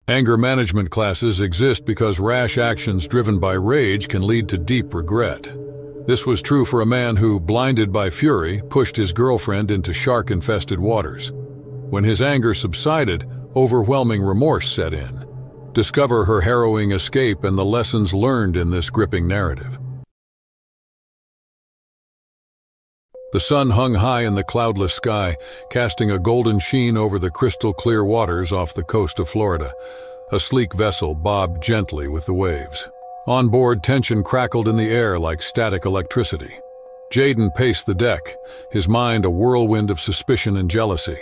Anger management classes exist because rash actions driven by rage can lead to deep regret. This was true for a man who, blinded by fury, pushed his girlfriend into shark-infested waters. When his anger subsided, overwhelming remorse set in. Discover her harrowing escape and the lessons learned in this gripping narrative. The sun hung high in the cloudless sky, casting a golden sheen over the crystal-clear waters off the coast of Florida. A sleek vessel bobbed gently with the waves. On board, tension crackled in the air like static electricity. Jaden paced the deck, his mind a whirlwind of suspicion and jealousy.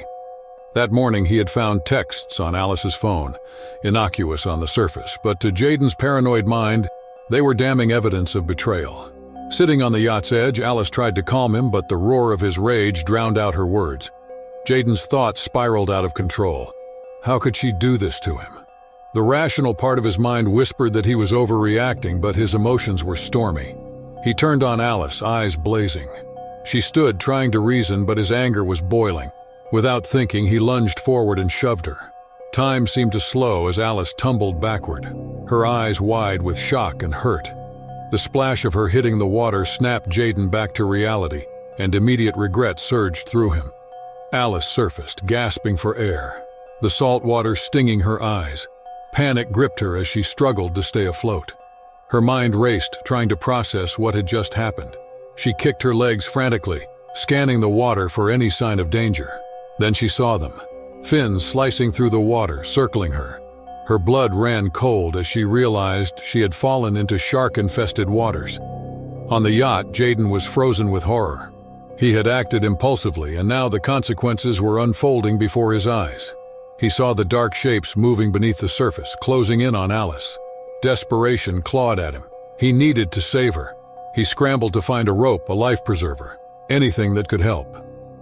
That morning he had found texts on Alice's phone, innocuous on the surface, but to Jaden's paranoid mind, they were damning evidence of betrayal. Sitting on the yacht's edge, Alice tried to calm him, but the roar of his rage drowned out her words. Jaden's thoughts spiraled out of control. How could she do this to him? The rational part of his mind whispered that he was overreacting, but his emotions were stormy. He turned on Alice, eyes blazing. She stood, trying to reason, but his anger was boiling. Without thinking, he lunged forward and shoved her. Time seemed to slow as Alice tumbled backward, her eyes wide with shock and hurt. The splash of her hitting the water snapped Jaden back to reality, and immediate regret surged through him. Alice surfaced, gasping for air, the salt water stinging her eyes. Panic gripped her as she struggled to stay afloat. Her mind raced, trying to process what had just happened. She kicked her legs frantically, scanning the water for any sign of danger. Then she saw them, fins slicing through the water, circling her. Her blood ran cold as she realized she had fallen into shark-infested waters. On the yacht, Jaden was frozen with horror. He had acted impulsively, and now the consequences were unfolding before his eyes. He saw the dark shapes moving beneath the surface, closing in on Alice. Desperation clawed at him. He needed to save her. He scrambled to find a rope, a life preserver, anything that could help.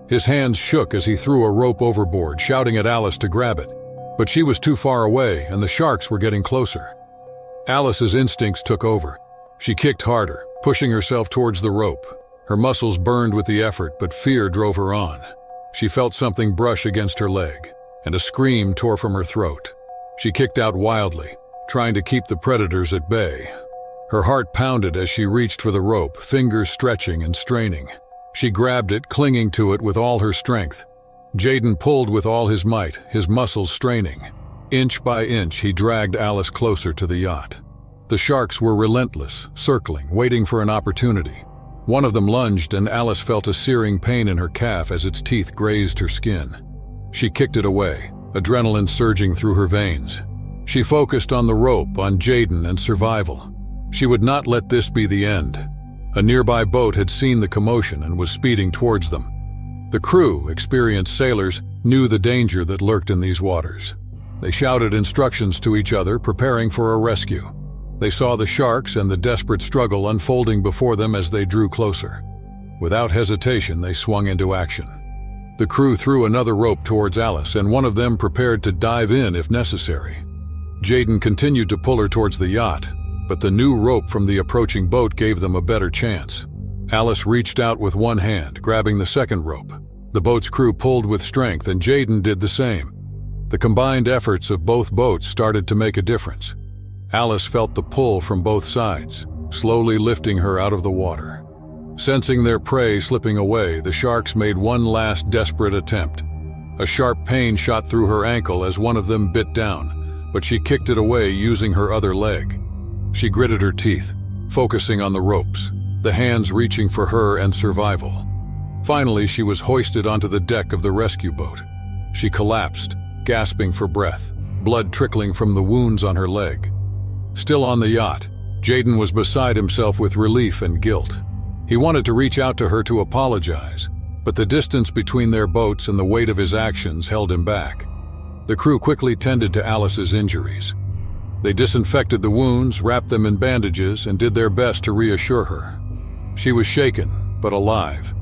His hands shook as he threw a rope overboard, shouting at Alice to grab it. But she was too far away, and the sharks were getting closer. Alice's instincts took over. She kicked harder, pushing herself towards the rope. Her muscles burned with the effort, but fear drove her on. She felt something brush against her leg, and a scream tore from her throat. She kicked out wildly, trying to keep the predators at bay. Her heart pounded as she reached for the rope, fingers stretching and straining. She grabbed it, clinging to it with all her strength. Jaden pulled with all his might, his muscles straining. Inch by inch, he dragged Alice closer to the yacht. The sharks were relentless, circling, waiting for an opportunity. One of them lunged, and Alice felt a searing pain in her calf as its teeth grazed her skin. She kicked it away, adrenaline surging through her veins. She focused on the rope, on Jaden and survival. She would not let this be the end. A nearby boat had seen the commotion and was speeding towards them. The crew, experienced sailors, knew the danger that lurked in these waters. They shouted instructions to each other, preparing for a rescue. They saw the sharks and the desperate struggle unfolding before them as they drew closer. Without hesitation, they swung into action. The crew threw another rope towards Alice, and one of them prepared to dive in if necessary. Jaden continued to pull her towards the yacht, but the new rope from the approaching boat gave them a better chance. Alice reached out with one hand, grabbing the second rope. The boat's crew pulled with strength, and Jaden did the same. The combined efforts of both boats started to make a difference. Alice felt the pull from both sides, slowly lifting her out of the water. Sensing their prey slipping away, the sharks made one last desperate attempt. A sharp pain shot through her ankle as one of them bit down, but she kicked it away using her other leg. She gritted her teeth, focusing on the ropes, the hands reaching for her and survival. Finally, she was hoisted onto the deck of the rescue boat. She collapsed, gasping for breath, blood trickling from the wounds on her leg. Still on the yacht, Jaden was beside himself with relief and guilt. He wanted to reach out to her to apologize, but the distance between their boats and the weight of his actions held him back. The crew quickly tended to Alice's injuries. They disinfected the wounds, wrapped them in bandages, and did their best to reassure her. She was shaken, but alive.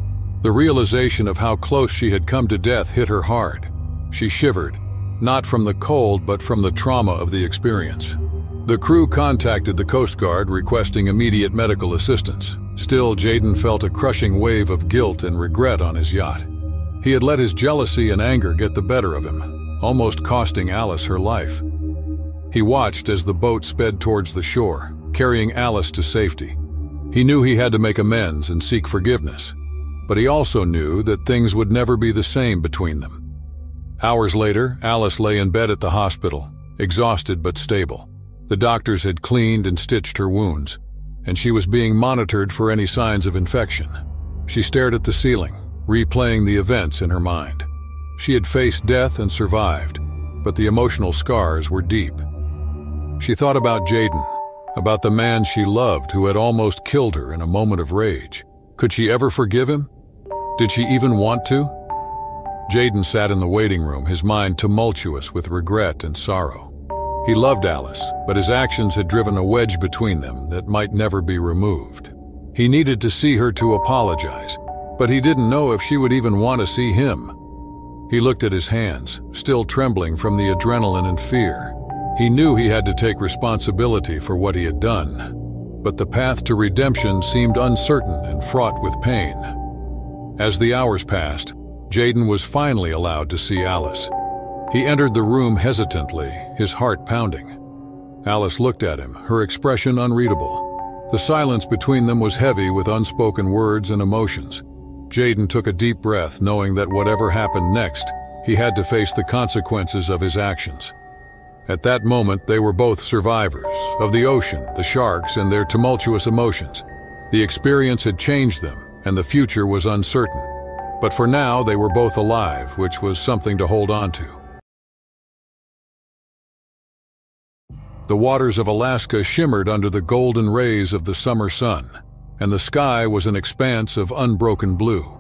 The realization of how close she had come to death hit her hard. She shivered, not from the cold, but from the trauma of the experience. The crew contacted the Coast Guard, requesting immediate medical assistance. Still, Jaden felt a crushing wave of guilt and regret on his yacht. He had let his jealousy and anger get the better of him, almost costing Alice her life. He watched as the boat sped towards the shore, carrying Alice to safety. He knew he had to make amends and seek forgiveness, but he also knew that things would never be the same between them. Hours later, Alice lay in bed at the hospital, exhausted but stable. The doctors had cleaned and stitched her wounds, and she was being monitored for any signs of infection. She stared at the ceiling, replaying the events in her mind. She had faced death and survived, but the emotional scars were deep. She thought about Jaden, about the man she loved who had almost killed her in a moment of rage. Could she ever forgive him? Did she even want to? Jaden sat in the waiting room, his mind tumultuous with regret and sorrow. He loved Alice, but his actions had driven a wedge between them that might never be removed. He needed to see her to apologize, but he didn't know if she would even want to see him. He looked at his hands, still trembling from the adrenaline and fear. He knew he had to take responsibility for what he had done, but the path to redemption seemed uncertain and fraught with pain. As the hours passed, Jaden was finally allowed to see Alice. He entered the room hesitantly, his heart pounding. Alice looked at him, her expression unreadable. The silence between them was heavy with unspoken words and emotions. Jaden took a deep breath, knowing that whatever happened next, he had to face the consequences of his actions. At that moment, they were both survivors of the ocean, the sharks, and their tumultuous emotions. The experience had changed them, and the future was uncertain. But for now, they were both alive, which was something to hold on to. The waters of Alaska shimmered under the golden rays of the summer sun, and the sky was an expanse of unbroken blue.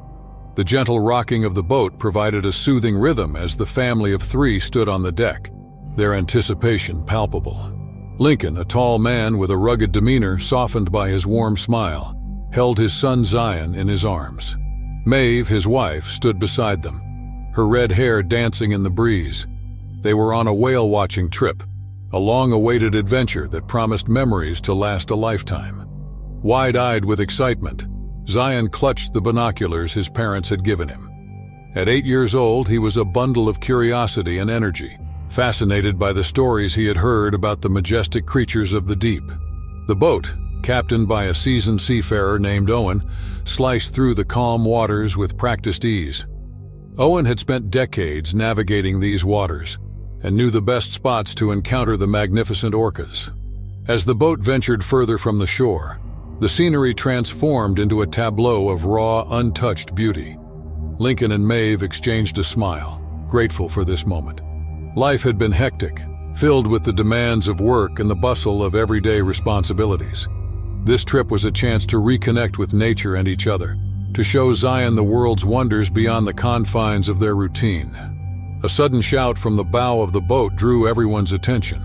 The gentle rocking of the boat provided a soothing rhythm as the family of three stood on the deck, their anticipation palpable. Lincoln, a tall man with a rugged demeanor softened by his warm smile, held his son Zion in his arms. Maeve, his wife, stood beside them, her red hair dancing in the breeze. They were on a whale-watching trip, a long-awaited adventure that promised memories to last a lifetime. Wide-eyed with excitement, Zion clutched the binoculars his parents had given him. At 8 years old, he was a bundle of curiosity and energy, fascinated by the stories he had heard about the majestic creatures of the deep. The boat, captained by a seasoned seafarer named Owen, sliced through the calm waters with practiced ease. Owen had spent decades navigating these waters and knew the best spots to encounter the magnificent orcas. As the boat ventured further from the shore, the scenery transformed into a tableau of raw, untouched beauty. Lincoln and Maeve exchanged a smile, grateful for this moment. Life had been hectic, filled with the demands of work and the bustle of everyday responsibilities. This trip was a chance to reconnect with nature and each other, to show Zion the world's wonders beyond the confines of their routine. A sudden shout from the bow of the boat drew everyone's attention.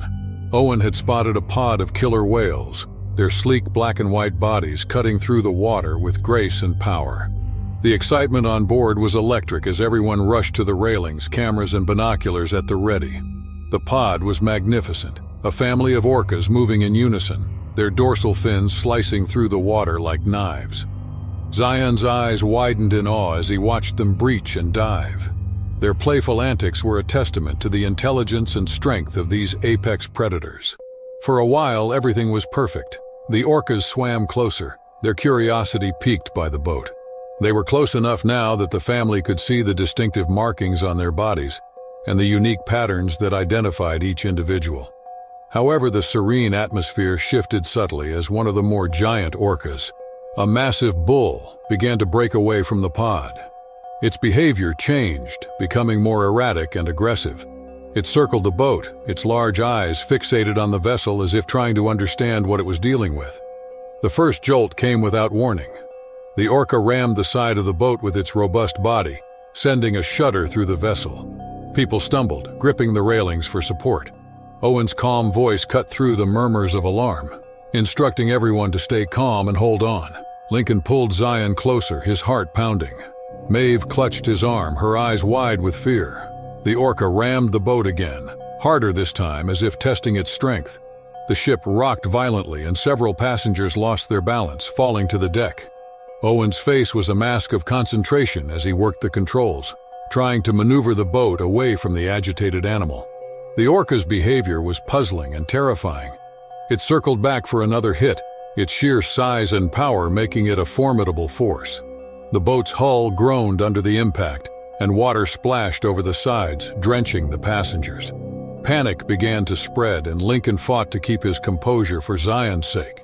Owen had spotted a pod of killer whales, their sleek black and white bodies cutting through the water with grace and power. The excitement on board was electric as everyone rushed to the railings, cameras and binoculars at the ready. The pod was magnificent, a family of orcas moving in unison, their dorsal fins slicing through the water like knives. Zion's eyes widened in awe as he watched them breach and dive. Their playful antics were a testament to the intelligence and strength of these apex predators. For a while, everything was perfect. The orcas swam closer, their curiosity piqued by the boat. They were close enough now that the family could see the distinctive markings on their bodies and the unique patterns that identified each individual. However, the serene atmosphere shifted subtly as one of the more giant orcas, a massive bull, began to break away from the pod. Its behavior changed, becoming more erratic and aggressive. It circled the boat, its large eyes fixated on the vessel as if trying to understand what it was dealing with. The first jolt came without warning. The orca rammed the side of the boat with its robust body, sending a shudder through the vessel. People stumbled, gripping the railings for support. Owen's calm voice cut through the murmurs of alarm, instructing everyone to stay calm and hold on. Lincoln pulled Zion closer, his heart pounding. Maeve clutched his arm, her eyes wide with fear. The orca rammed the boat again, harder this time as if testing its strength. The ship rocked violently and several passengers lost their balance, falling to the deck. Owen's face was a mask of concentration as he worked the controls, trying to maneuver the boat away from the agitated animal. The orca's behavior was puzzling and terrifying. It circled back for another hit, its sheer size and power making it a formidable force. The boat's hull groaned under the impact, and water splashed over the sides, drenching the passengers. Panic began to spread, and Lincoln fought to keep his composure for Zion's sake.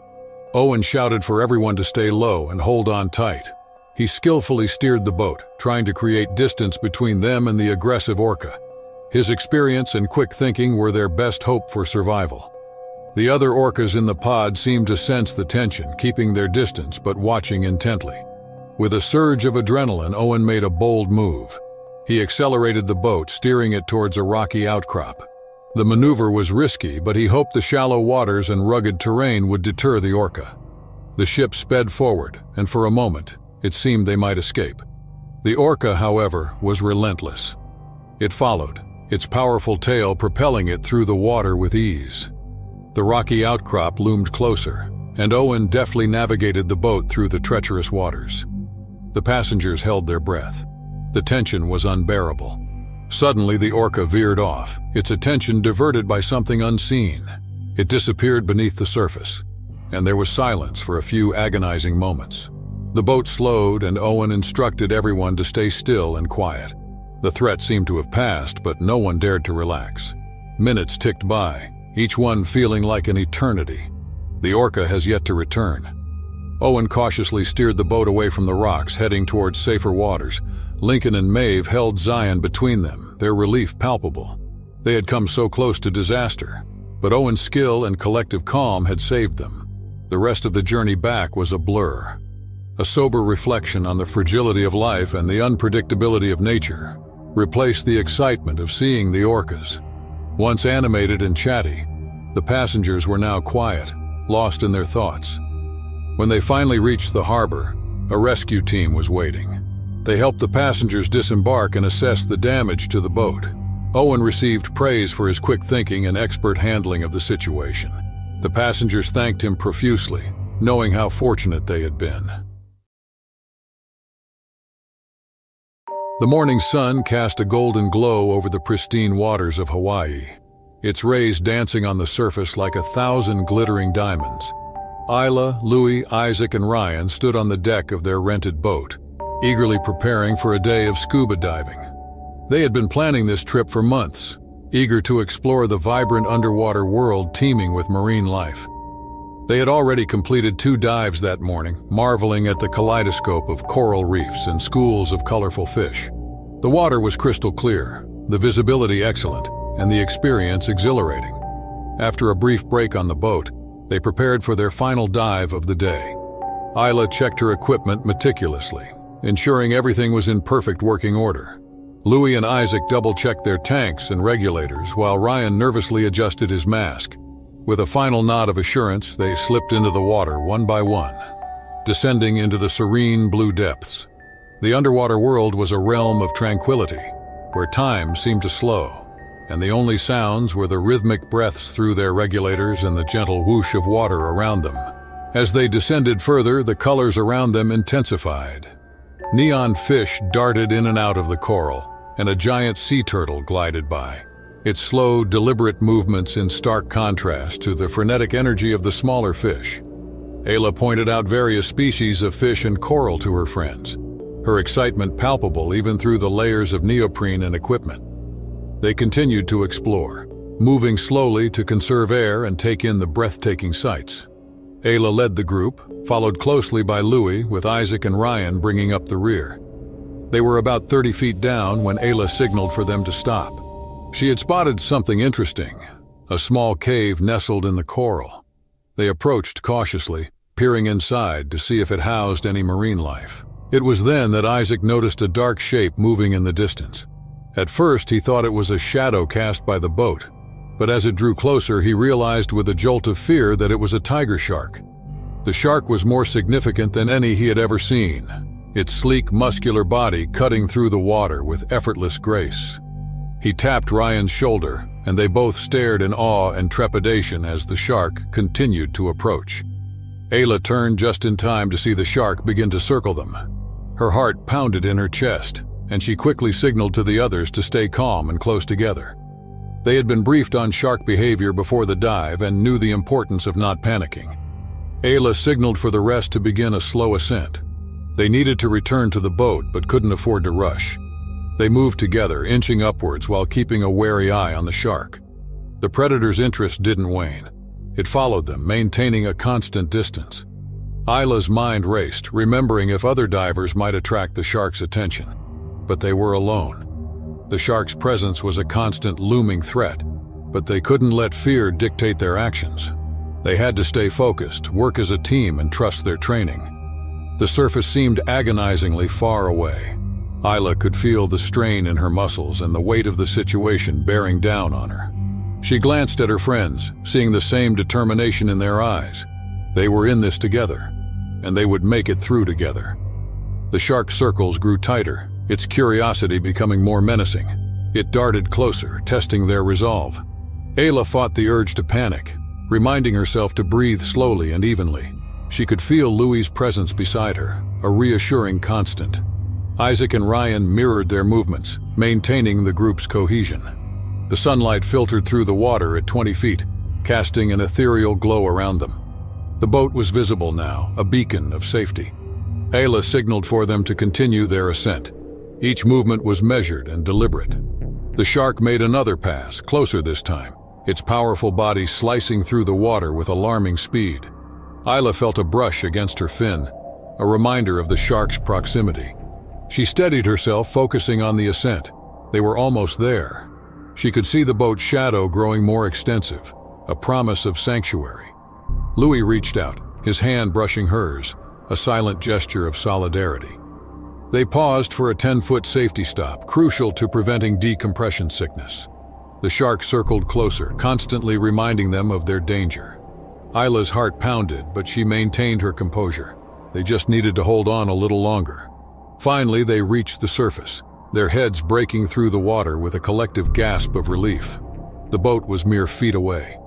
Owen shouted for everyone to stay low and hold on tight. He skillfully steered the boat, trying to create distance between them and the aggressive orca. His experience and quick thinking were their best hope for survival. The other orcas in the pod seemed to sense the tension, keeping their distance but watching intently. With a surge of adrenaline, Owen made a bold move. He accelerated the boat, steering it towards a rocky outcrop. The maneuver was risky, but he hoped the shallow waters and rugged terrain would deter the orca. The ship sped forward, and for a moment, it seemed they might escape. The orca, however, was relentless. It followed, its powerful tail propelling it through the water with ease. The rocky outcrop loomed closer, and Owen deftly navigated the boat through the treacherous waters. The passengers held their breath. The tension was unbearable. Suddenly, the orca veered off, its attention diverted by something unseen. It disappeared beneath the surface, and there was silence for a few agonizing moments. The boat slowed, and Owen instructed everyone to stay still and quiet. The threat seemed to have passed, but no one dared to relax. Minutes ticked by, each one feeling like an eternity. The orca has yet to return. Owen cautiously steered the boat away from the rocks, heading towards safer waters. Lincoln and Maeve held Zion between them, their relief palpable. They had come so close to disaster, but Owen's skill and collective calm had saved them. The rest of the journey back was a blur. A sober reflection on the fragility of life and the unpredictability of nature replaced the excitement of seeing the orcas. Once animated and chatty, the passengers were now quiet, lost in their thoughts. When they finally reached the harbor, a rescue team was waiting. They helped the passengers disembark and assess the damage to the boat. Owen received praise for his quick thinking and expert handling of the situation. The passengers thanked him profusely, knowing how fortunate they had been. The morning sun cast a golden glow over the pristine waters of Hawaii, its rays dancing on the surface like 1,000 glittering diamonds. Isla, Louis, Isaac, and Ryan stood on the deck of their rented boat, eagerly preparing for a day of scuba diving. They had been planning this trip for months, eager to explore the vibrant underwater world teeming with marine life. They had already completed 2 dives that morning, marveling at the kaleidoscope of coral reefs and schools of colorful fish. The water was crystal clear, the visibility excellent, and the experience exhilarating. After a brief break on the boat, they prepared for their final dive of the day. Isla checked her equipment meticulously, ensuring everything was in perfect working order. Louis and Isaac double-checked their tanks and regulators, while Ryan nervously adjusted his mask. With a final nod of assurance, they slipped into the water one by one, descending into the serene blue depths. The underwater world was a realm of tranquility, where time seemed to slow, and the only sounds were the rhythmic breaths through their regulators and the gentle whoosh of water around them. As they descended further, the colors around them intensified. Neon fish darted in and out of the coral, and a giant sea turtle glided by, its slow, deliberate movements in stark contrast to the frenetic energy of the smaller fish. Ayla pointed out various species of fish and coral to her friends, her excitement palpable even through the layers of neoprene and equipment. They continued to explore, moving slowly to conserve air and take in the breathtaking sights. Ayla led the group, followed closely by Louis, with Isaac and Ryan bringing up the rear. They were about 30 feet down when Ayla signaled for them to stop. She had spotted something interesting, a small cave nestled in the coral. They approached cautiously, peering inside to see if it housed any marine life. It was then that Isaac noticed a dark shape moving in the distance. At first, he thought it was a shadow cast by the boat, but as it drew closer, he realized with a jolt of fear that it was a tiger shark. The shark was more significant than any he had ever seen, its sleek, muscular body cutting through the water with effortless grace. He tapped Ryan's shoulder, and they both stared in awe and trepidation as the shark continued to approach. Ayla turned just in time to see the shark begin to circle them. Her heart pounded in her chest, and she quickly signaled to the others to stay calm and close together. They had been briefed on shark behavior before the dive and knew the importance of not panicking. Ayla signaled for the rest to begin a slow ascent. They needed to return to the boat but couldn't afford to rush. They moved together, inching upwards while keeping a wary eye on the shark. The predator's interest didn't wane. It followed them, maintaining a constant distance. Ayla's mind raced, remembering if other divers might attract the shark's attention. But they were alone. The shark's presence was a constant looming threat, but they couldn't let fear dictate their actions. They had to stay focused, work as a team, and trust their training. The surface seemed agonizingly far away. Ayla could feel the strain in her muscles and the weight of the situation bearing down on her. She glanced at her friends, seeing the same determination in their eyes. They were in this together, and they would make it through together. The shark's circles grew tighter, its curiosity becoming more menacing. It darted closer, testing their resolve. Ayla fought the urge to panic, reminding herself to breathe slowly and evenly. She could feel Louis's presence beside her, a reassuring constant. Isaac and Ryan mirrored their movements, maintaining the group's cohesion. The sunlight filtered through the water at 20 feet, casting an ethereal glow around them. The boat was visible now, a beacon of safety. Ayla signaled for them to continue their ascent. Each movement was measured and deliberate. The shark made another pass, closer this time, its powerful body slicing through the water with alarming speed. Ayla felt a brush against her fin, a reminder of the shark's proximity. She steadied herself, focusing on the ascent. They were almost there. She could see the boat's shadow growing more extensive, a promise of sanctuary. Louis reached out, his hand brushing hers, a silent gesture of solidarity. They paused for a 10-foot safety stop, crucial to preventing decompression sickness. The shark circled closer, constantly reminding them of their danger. Ayla's heart pounded, but she maintained her composure. They just needed to hold on a little longer. Finally, they reached the surface, their heads breaking through the water with a collective gasp of relief. The boat was mere feet away.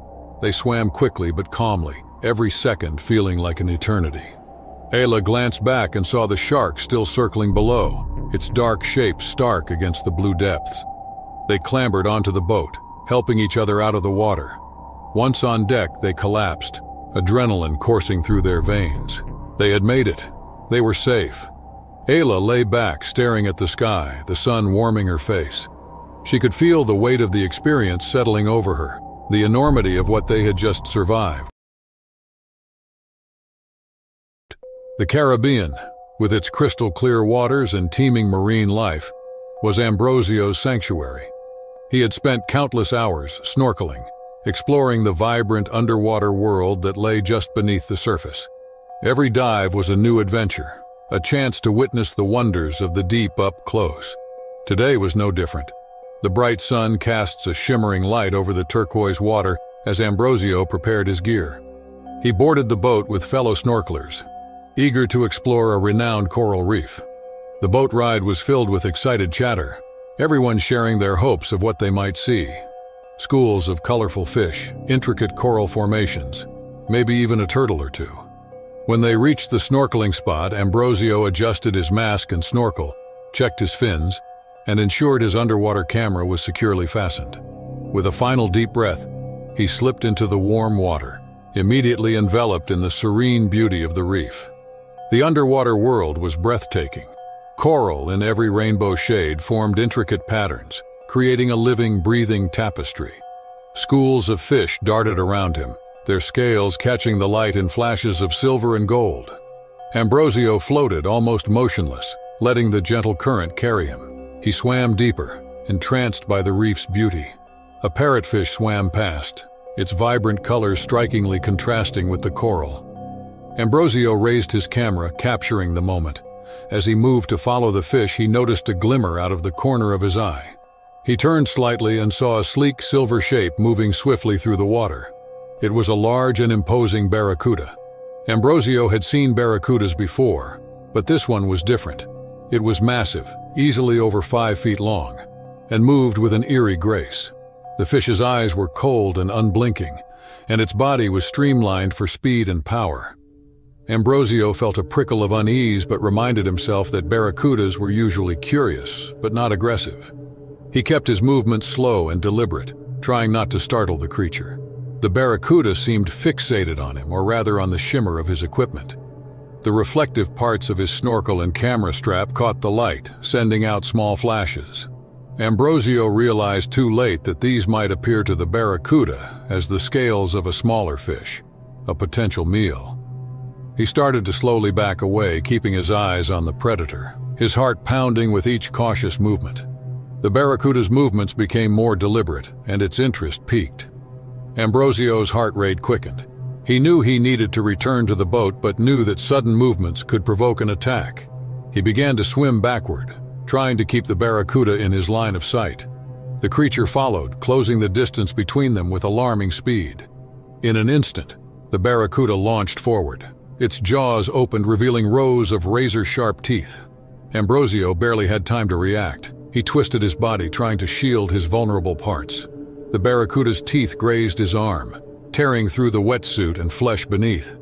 They swam quickly but calmly, every second feeling like an eternity. Ayla glanced back and saw the shark still circling below, its dark shape stark against the blue depths. They clambered onto the boat, helping each other out of the water. Once on deck, they collapsed, adrenaline coursing through their veins. They had made it. They were safe. Ayla lay back, staring at the sky, the sun warming her face. She could feel the weight of the experience settling over her, the enormity of what they had just survived. The Caribbean, with its crystal-clear waters and teeming marine life, was Ambrosio's sanctuary. He had spent countless hours snorkeling, exploring the vibrant underwater world that lay just beneath the surface. Every dive was a new adventure, a chance to witness the wonders of the deep up close. Today was no different. The bright sun casts a shimmering light over the turquoise water as Ambrosio prepared his gear. He boarded the boat with fellow snorkelers, eager to explore a renowned coral reef. The boat ride was filled with excited chatter, everyone sharing their hopes of what they might see. Schools of colorful fish, intricate coral formations, maybe even a turtle or two. When they reached the snorkeling spot, Ambrosio adjusted his mask and snorkel, checked his fins, and ensured his underwater camera was securely fastened. With a final deep breath, he slipped into the warm water, immediately enveloped in the serene beauty of the reef. The underwater world was breathtaking. Coral in every rainbow shade formed intricate patterns, creating a living, breathing tapestry. Schools of fish darted around him, their scales catching the light in flashes of silver and gold. Ambrosio floated almost motionless, letting the gentle current carry him. He swam deeper, entranced by the reef's beauty. A parrotfish swam past, its vibrant colors strikingly contrasting with the coral. Ambrosio raised his camera, capturing the moment. As he moved to follow the fish, he noticed a glimmer out of the corner of his eye. He turned slightly and saw a sleek silver shape moving swiftly through the water. It was a large and imposing barracuda. Ambrosio had seen barracudas before, but this one was different. It was massive, easily over 5 feet long, and moved with an eerie grace. The fish's eyes were cold and unblinking, and its body was streamlined for speed and power. Ambrosio felt a prickle of unease but reminded himself that barracudas were usually curious, but not aggressive. He kept his movements slow and deliberate, trying not to startle the creature. The barracuda seemed fixated on him, or rather on the shimmer of his equipment. The reflective parts of his snorkel and camera strap caught the light, sending out small flashes. Ambrosio realized too late that these might appear to the barracuda as the scales of a smaller fish, a potential meal. He started to slowly back away, keeping his eyes on the predator, his heart pounding with each cautious movement. The barracuda's movements became more deliberate, and its interest peaked. Ambrosio's heart rate quickened. He knew he needed to return to the boat, but knew that sudden movements could provoke an attack. He began to swim backward, trying to keep the barracuda in his line of sight. The creature followed, closing the distance between them with alarming speed. In an instant, the barracuda launched forward. Its jaws opened, revealing rows of razor-sharp teeth. Ambrosio barely had time to react. He twisted his body, trying to shield his vulnerable parts. The barracuda's teeth grazed his arm, tearing through the wetsuit and flesh beneath.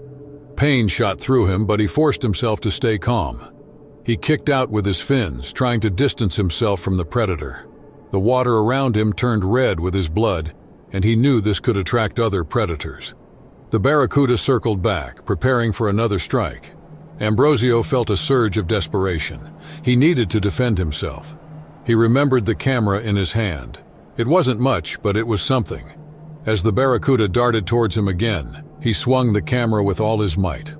Pain shot through him, but he forced himself to stay calm. He kicked out with his fins, trying to distance himself from the predator. The water around him turned red with his blood, and he knew this could attract other predators. The barracuda circled back, preparing for another strike. Ambrosio felt a surge of desperation. He needed to defend himself. He remembered the camera in his hand. It wasn't much, but it was something. As the barracuda darted towards him again, he swung the camera with all his might.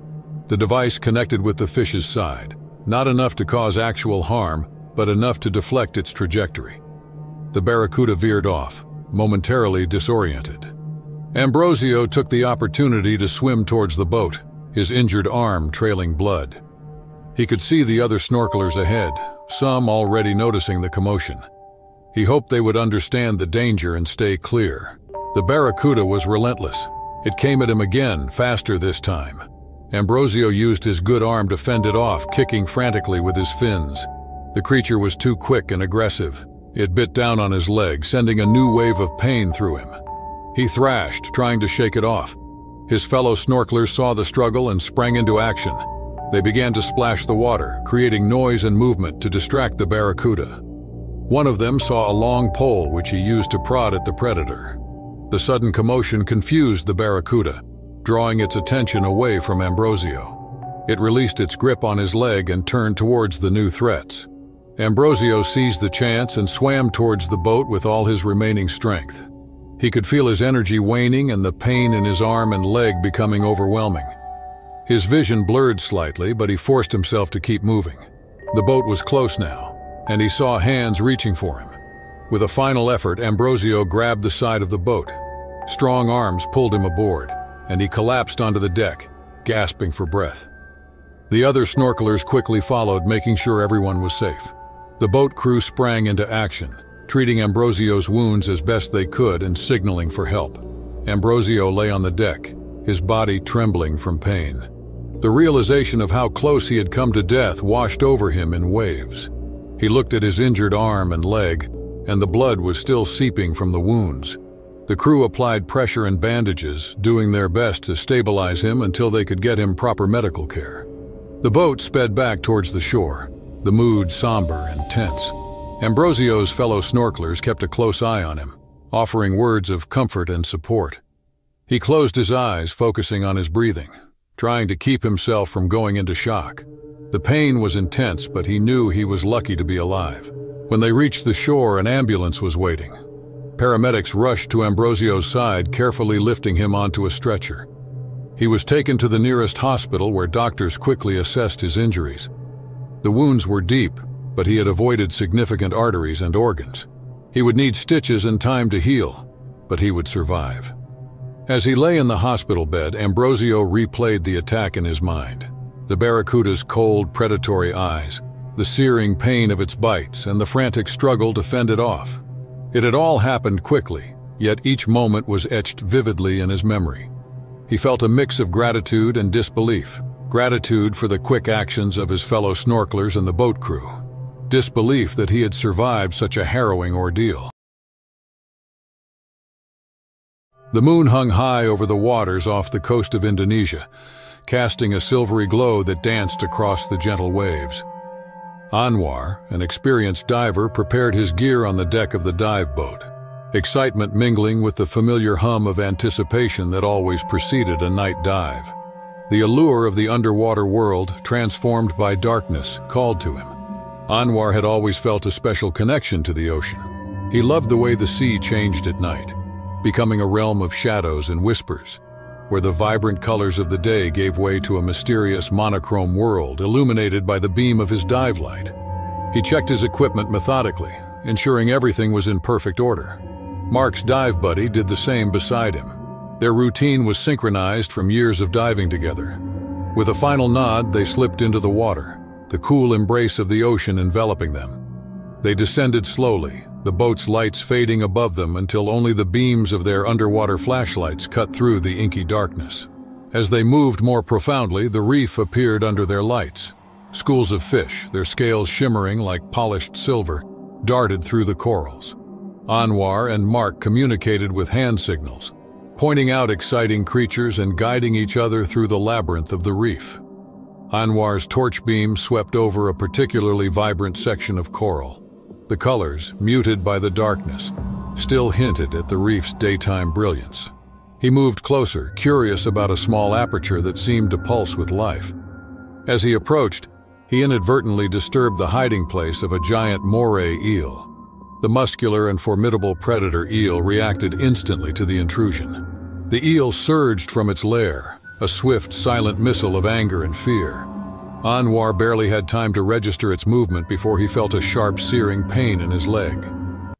The device connected with the fish's side, not enough to cause actual harm, but enough to deflect its trajectory. The barracuda veered off, momentarily disoriented. Ambrosio took the opportunity to swim towards the boat, his injured arm trailing blood. He could see the other snorkelers ahead, some already noticing the commotion. He hoped they would understand the danger and stay clear. The barracuda was relentless. It came at him again, faster this time. Ambrosio used his good arm to fend it off, kicking frantically with his fins. The creature was too quick and aggressive. It bit down on his leg, sending a new wave of pain through him. He thrashed, trying to shake it off. His fellow snorkelers saw the struggle and sprang into action. They began to splash the water, creating noise and movement to distract the barracuda. One of them saw a long pole which he used to prod at the predator. The sudden commotion confused the barracuda, drawing its attention away from Ambrosio. It released its grip on his leg and turned towards the new threats. Ambrosio seized the chance and swam towards the boat with all his remaining strength. He could feel his energy waning and the pain in his arm and leg becoming overwhelming. His vision blurred slightly, but he forced himself to keep moving. The boat was close now, and he saw hands reaching for him. With a final effort, Ambrosio grabbed the side of the boat. Strong arms pulled him aboard, and he collapsed onto the deck, gasping for breath. The other snorkelers quickly followed, making sure everyone was safe. The boat crew sprang into action, treating Ambrosio's wounds as best they could and signaling for help. Ambrosio lay on the deck, his body trembling from pain. The realization of how close he had come to death washed over him in waves. He looked at his injured arm and leg, and the blood was still seeping from the wounds. The crew applied pressure and bandages, doing their best to stabilize him until they could get him proper medical care. The boat sped back towards the shore, the mood somber and tense. Ambrosio's fellow snorkelers kept a close eye on him, offering words of comfort and support. He closed his eyes, focusing on his breathing, trying to keep himself from going into shock. The pain was intense, but he knew he was lucky to be alive. When they reached the shore, an ambulance was waiting. Paramedics rushed to Ambrosio's side, carefully lifting him onto a stretcher. He was taken to the nearest hospital, where doctors quickly assessed his injuries. The wounds were deep, but he had avoided significant arteries and organs. He would need stitches and time to heal, but he would survive. As he lay in the hospital bed, Ambrosio replayed the attack in his mind. The barracuda's cold, predatory eyes, the searing pain of its bites, and the frantic struggle to fend it off. It had all happened quickly, yet each moment was etched vividly in his memory. He felt a mix of gratitude and disbelief. Gratitude for the quick actions of his fellow snorkelers and the boat crew. Disbelief that he had survived such a harrowing ordeal. The moon hung high over the waters off the coast of Indonesia, casting a silvery glow that danced across the gentle waves. Anwar, an experienced diver, prepared his gear on the deck of the dive boat. excitement mingling with the familiar hum of anticipation that always preceded a night dive. The allure of the underwater world, transformed by darkness, called to him. Anwar had always felt a special connection to the ocean. He loved the way the sea changed at night, becoming a realm of shadows and whispers, where the vibrant colors of the day gave way to a mysterious monochrome world illuminated by the beam of his dive light. He checked his equipment methodically, ensuring everything was in perfect order. Mark's dive buddy did the same beside him. Their routine was synchronized from years of diving together. With a final nod, they slipped into the water, the cool embrace of the ocean enveloping them. They descended slowly, the boat's lights fading above them until only the beams of their underwater flashlights cut through the inky darkness. As they moved more profoundly, the reef appeared under their lights. Schools of fish, their scales shimmering like polished silver, darted through the corals. Anwar and Mark communicated with hand signals, pointing out exciting creatures and guiding each other through the labyrinth of the reef. Anwar's torch beam swept over a particularly vibrant section of coral. The colors, muted by the darkness, still hinted at the reef's daytime brilliance. He moved closer, curious about a small aperture that seemed to pulse with life. As he approached, he inadvertently disturbed the hiding place of a giant moray eel. The muscular and formidable predator eel reacted instantly to the intrusion. The eel surged from its lair, a swift, silent missile of anger and fear. Anwar barely had time to register its movement before he felt a sharp, searing pain in his leg.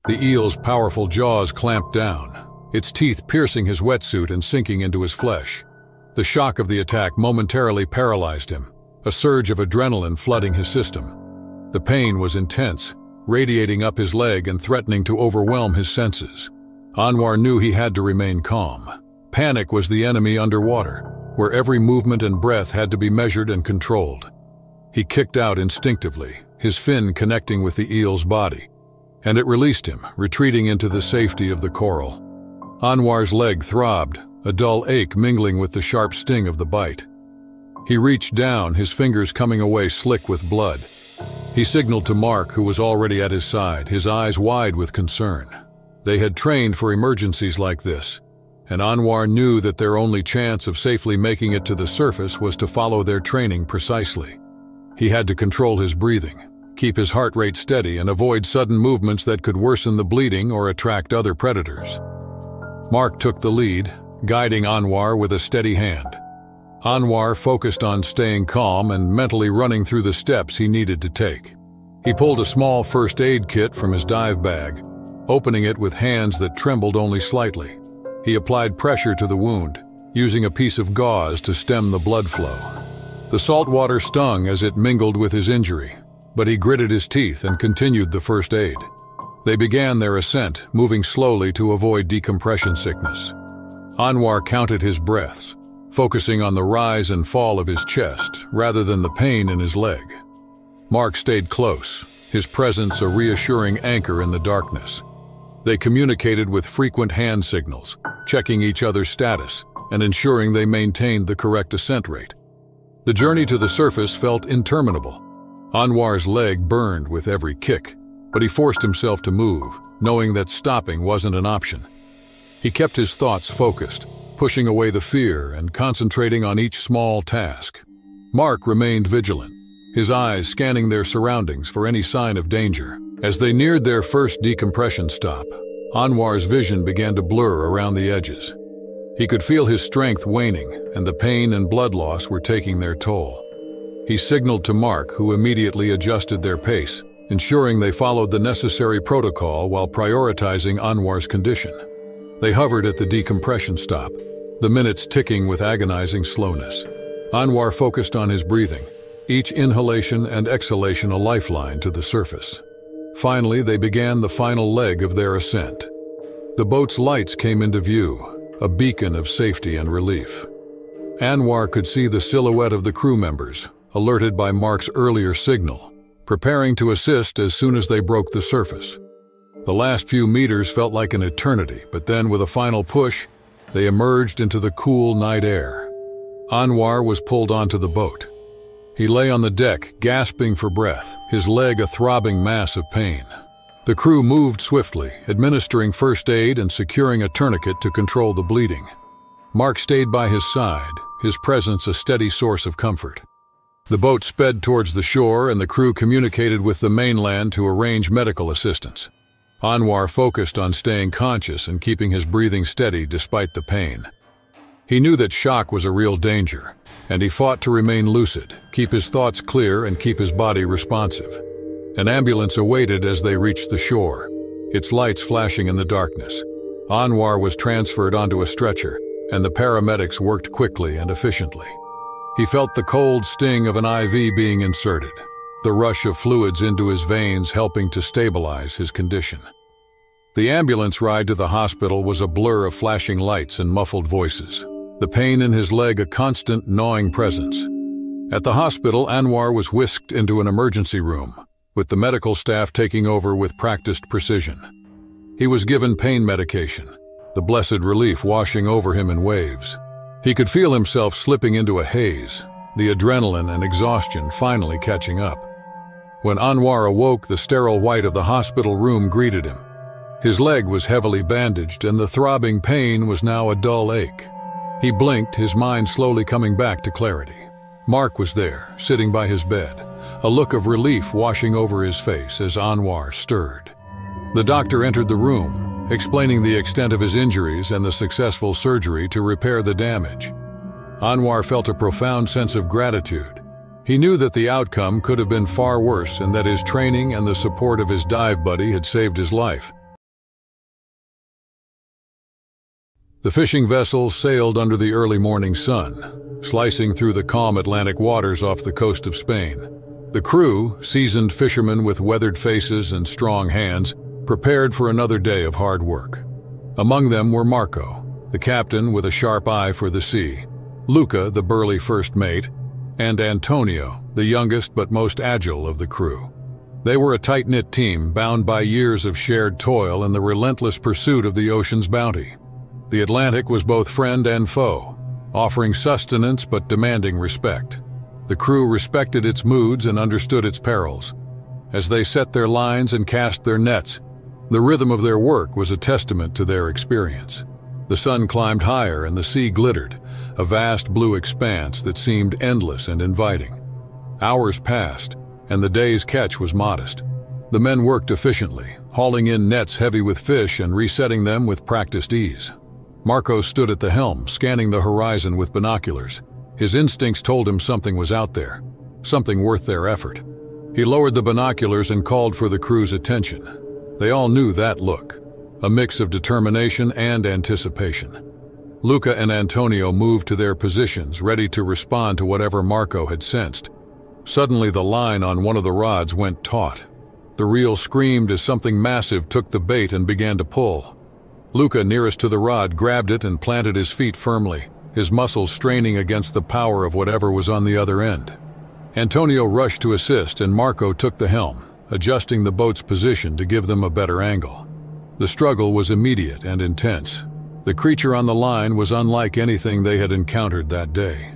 The eel's powerful jaws clamped down, its teeth piercing his wetsuit and sinking into his flesh. The shock of the attack momentarily paralyzed him, a surge of adrenaline flooding his system. The pain was intense, radiating up his leg and threatening to overwhelm his senses. Anwar knew he had to remain calm. Panic was the enemy underwater, where every movement and breath had to be measured and controlled. He kicked out instinctively, his fin connecting with the eel's body, and it released him, retreating into the safety of the coral. Anwar's leg throbbed, a dull ache mingling with the sharp sting of the bite. He reached down, his fingers coming away slick with blood. He signaled to Mark, who was already at his side, his eyes wide with concern. They had trained for emergencies like this, and Anwar knew that their only chance of safely making it to the surface was to follow their training precisely. He had to control his breathing, keep his heart rate steady, and avoid sudden movements that could worsen the bleeding or attract other predators. Mark took the lead, guiding Anwar with a steady hand. Anwar focused on staying calm and mentally running through the steps he needed to take. He pulled a small first aid kit from his dive bag, opening it with hands that trembled only slightly. He applied pressure to the wound, using a piece of gauze to stem the blood flow. The salt water stung as it mingled with his injury, but he gritted his teeth and continued the first aid. They began their ascent, moving slowly to avoid decompression sickness. Anwar counted his breaths, focusing on the rise and fall of his chest rather than the pain in his leg. Mark stayed close, his presence a reassuring anchor in the darkness. They communicated with frequent hand signals, checking each other's status and ensuring they maintained the correct ascent rate. The journey to the surface felt interminable. Anwar's leg burned with every kick, but he forced himself to move, knowing that stopping wasn't an option. He kept his thoughts focused, pushing away the fear and concentrating on each small task. Mark remained vigilant, his eyes scanning their surroundings for any sign of danger. As they neared their first decompression stop, Anwar's vision began to blur around the edges. He could feel his strength waning, and the pain and blood loss were taking their toll. He signaled to Mark, who immediately adjusted their pace, ensuring they followed the necessary protocol while prioritizing Anwar's condition. They hovered at the decompression stop, the minutes ticking with agonizing slowness. Anwar focused on his breathing, each inhalation and exhalation a lifeline to the surface. Finally, they began the final leg of their ascent. The boat's lights came into view, a beacon of safety and relief. Anwar could see the silhouette of the crew members, alerted by Mark's earlier signal, preparing to assist as soon as they broke the surface. The last few meters felt like an eternity, but then with a final push, they emerged into the cool night air. Anwar was pulled onto the boat. He lay on the deck, gasping for breath, his leg a throbbing mass of pain. The crew moved swiftly, administering first aid and securing a tourniquet to control the bleeding. Mark stayed by his side, his presence a steady source of comfort. The boat sped towards the shore and the crew communicated with the mainland to arrange medical assistance. Anwar focused on staying conscious and keeping his breathing steady despite the pain. He knew that shock was a real danger, and he fought to remain lucid, keep his thoughts clear and keep his body responsive. An ambulance awaited as they reached the shore, its lights flashing in the darkness. Anwar was transferred onto a stretcher, and the paramedics worked quickly and efficiently. He felt the cold sting of an IV being inserted, the rush of fluids into his veins helping to stabilize his condition. The ambulance ride to the hospital was a blur of flashing lights and muffled voices, the pain in his leg a constant gnawing presence. At the hospital, Anwar was whisked into an emergency room, with the medical staff taking over with practiced precision. He was given pain medication, the blessed relief washing over him in waves. He could feel himself slipping into a haze, the adrenaline and exhaustion finally catching up. When Anwar awoke, the sterile white of the hospital room greeted him. His leg was heavily bandaged, and the throbbing pain was now a dull ache. He blinked, his mind slowly coming back to clarity. Mark was there, sitting by his bed, a look of relief washing over his face as Anwar stirred. The doctor entered the room, explaining the extent of his injuries and the successful surgery to repair the damage. Anwar felt a profound sense of gratitude. He knew that the outcome could have been far worse and that his training and the support of his dive buddy had saved his life. The fishing vessel sailed under the early morning sun, slicing through the calm Atlantic waters off the coast of Spain. The crew, seasoned fishermen with weathered faces and strong hands, prepared for another day of hard work. Among them were Marco, the captain with a sharp eye for the sea, Luca, the burly first mate, and Antonio, the youngest but most agile of the crew. They were a tight-knit team bound by years of shared toil and the relentless pursuit of the ocean's bounty. The Atlantic was both friend and foe, offering sustenance but demanding respect. The crew respected its moods and understood its perils. As they set their lines and cast their nets, the rhythm of their work was a testament to their experience. The sun climbed higher and the sea glittered, a vast blue expanse that seemed endless and inviting. Hours passed, and the day's catch was modest. The men worked efficiently, hauling in nets heavy with fish and resetting them with practiced ease. Marco stood at the helm, scanning the horizon with binoculars. His instincts told him something was out there, something worth their effort. He lowered the binoculars and called for the crew's attention. They all knew that look, a mix of determination and anticipation. Luca and Antonio moved to their positions, ready to respond to whatever Marco had sensed. Suddenly the line on one of the rods went taut. The reel screamed as something massive took the bait and began to pull. Luca, nearest to the rod, grabbed it and planted his feet firmly, his muscles straining against the power of whatever was on the other end. Antonio rushed to assist and Marco took the helm, adjusting the boat's position to give them a better angle. The struggle was immediate and intense. The creature on the line was unlike anything they had encountered that day.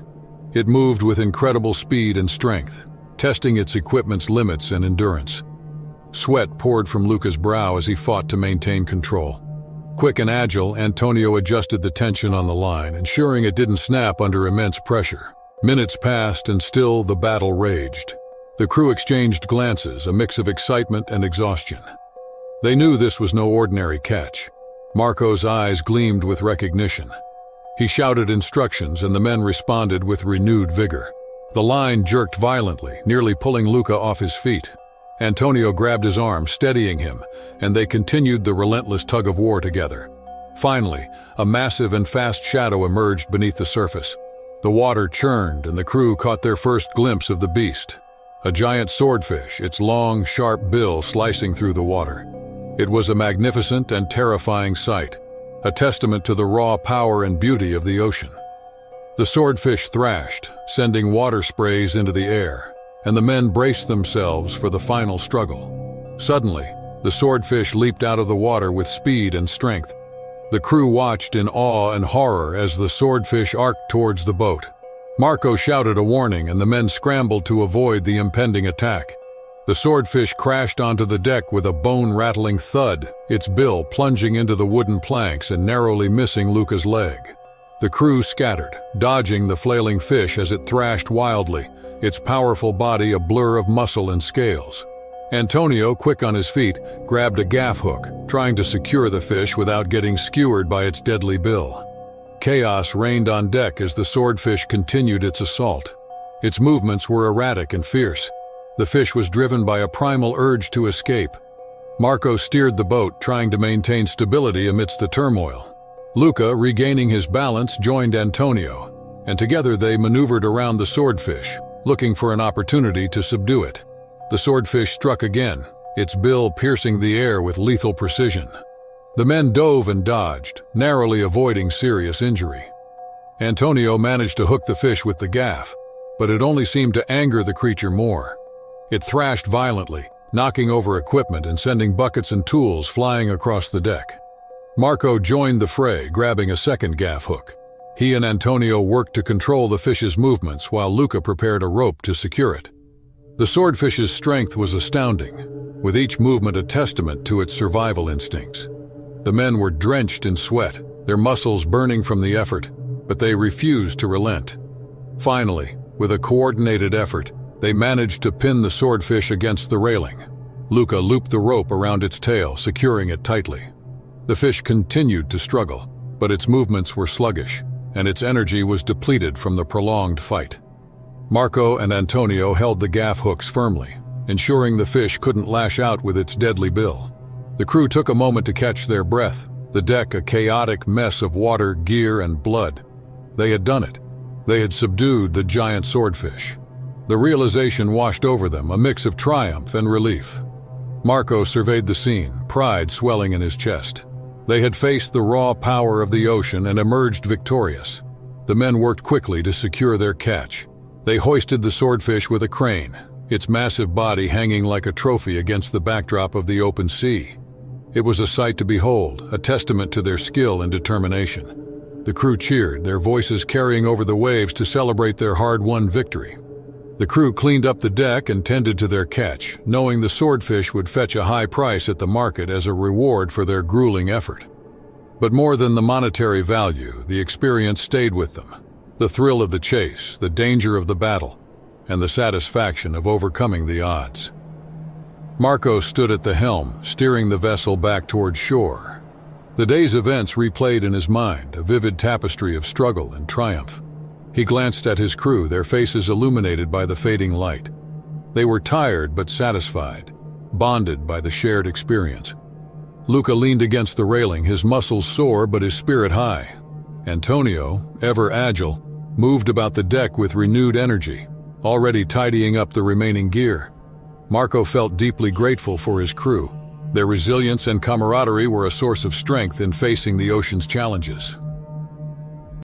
It moved with incredible speed and strength, testing its equipment's limits and endurance. Sweat poured from Luca's brow as he fought to maintain control. Quick and agile, Antonio adjusted the tension on the line, ensuring it didn't snap under immense pressure. Minutes passed and still the battle raged. The crew exchanged glances, a mix of excitement and exhaustion. They knew this was no ordinary catch. Marco's eyes gleamed with recognition. He shouted instructions and the men responded with renewed vigor. The line jerked violently, nearly pulling Luca off his feet. Antonio grabbed his arm, steadying him, and they continued the relentless tug-of-war together. Finally, a massive and fast shadow emerged beneath the surface. The water churned and the crew caught their first glimpse of the beast. A giant swordfish, its long, sharp bill slicing through the water. It was a magnificent and terrifying sight, a testament to the raw power and beauty of the ocean. The swordfish thrashed, sending water sprays into the air, and the men braced themselves for the final struggle. Suddenly, the swordfish leaped out of the water with speed and strength. The crew watched in awe and horror as the swordfish arced towards the boat. Marco shouted a warning and the men scrambled to avoid the impending attack. The swordfish crashed onto the deck with a bone-rattling thud, its bill plunging into the wooden planks and narrowly missing Luca's leg. The crew scattered, dodging the flailing fish as it thrashed wildly, its powerful body a blur of muscle and scales. Antonio, quick on his feet, grabbed a gaff hook, trying to secure the fish without getting skewered by its deadly bill. Chaos reigned on deck as the swordfish continued its assault. Its movements were erratic and fierce. The fish was driven by a primal urge to escape. Marco steered the boat, trying to maintain stability amidst the turmoil. Luca, regaining his balance, joined Antonio, and together they maneuvered around the swordfish, looking for an opportunity to subdue it. The swordfish struck again, its bill piercing the air with lethal precision. The men dove and dodged, narrowly avoiding serious injury. Antonio managed to hook the fish with the gaff, but it only seemed to anger the creature more. It thrashed violently, knocking over equipment and sending buckets and tools flying across the deck. Marco joined the fray, grabbing a second gaff hook. He and Antonio worked to control the fish's movements while Luca prepared a rope to secure it. The swordfish's strength was astounding, with each movement a testament to its survival instincts. The men were drenched in sweat, their muscles burning from the effort, but they refused to relent. Finally, with a coordinated effort, they managed to pin the swordfish against the railing. Luca looped the rope around its tail, securing it tightly. The fish continued to struggle, but its movements were sluggish, and its energy was depleted from the prolonged fight. Marco and Antonio held the gaff hooks firmly, ensuring the fish couldn't lash out with its deadly bill. The crew took a moment to catch their breath, the deck a chaotic mess of water, gear, and blood. They had done it. They had subdued the giant swordfish. The realization washed over them, a mix of triumph and relief. Marco surveyed the scene, pride swelling in his chest. They had faced the raw power of the ocean and emerged victorious. The men worked quickly to secure their catch. They hoisted the swordfish with a crane, its massive body hanging like a trophy against the backdrop of the open sea. It was a sight to behold, a testament to their skill and determination. The crew cheered, their voices carrying over the waves to celebrate their hard-won victory. The crew cleaned up the deck and tended to their catch, knowing the swordfish would fetch a high price at the market as a reward for their grueling effort. But more than the monetary value, the experience stayed with them. The thrill of the chase, the danger of the battle, and the satisfaction of overcoming the odds. Marco stood at the helm, steering the vessel back toward shore. The day's events replayed in his mind, a vivid tapestry of struggle and triumph. He glanced at his crew, their faces illuminated by the fading light. They were tired but satisfied, bonded by the shared experience. Luca leaned against the railing, his muscles sore but his spirit high. Antonio, ever agile, moved about the deck with renewed energy, already tidying up the remaining gear. Marco felt deeply grateful for his crew. Their resilience and camaraderie were a source of strength in facing the ocean's challenges.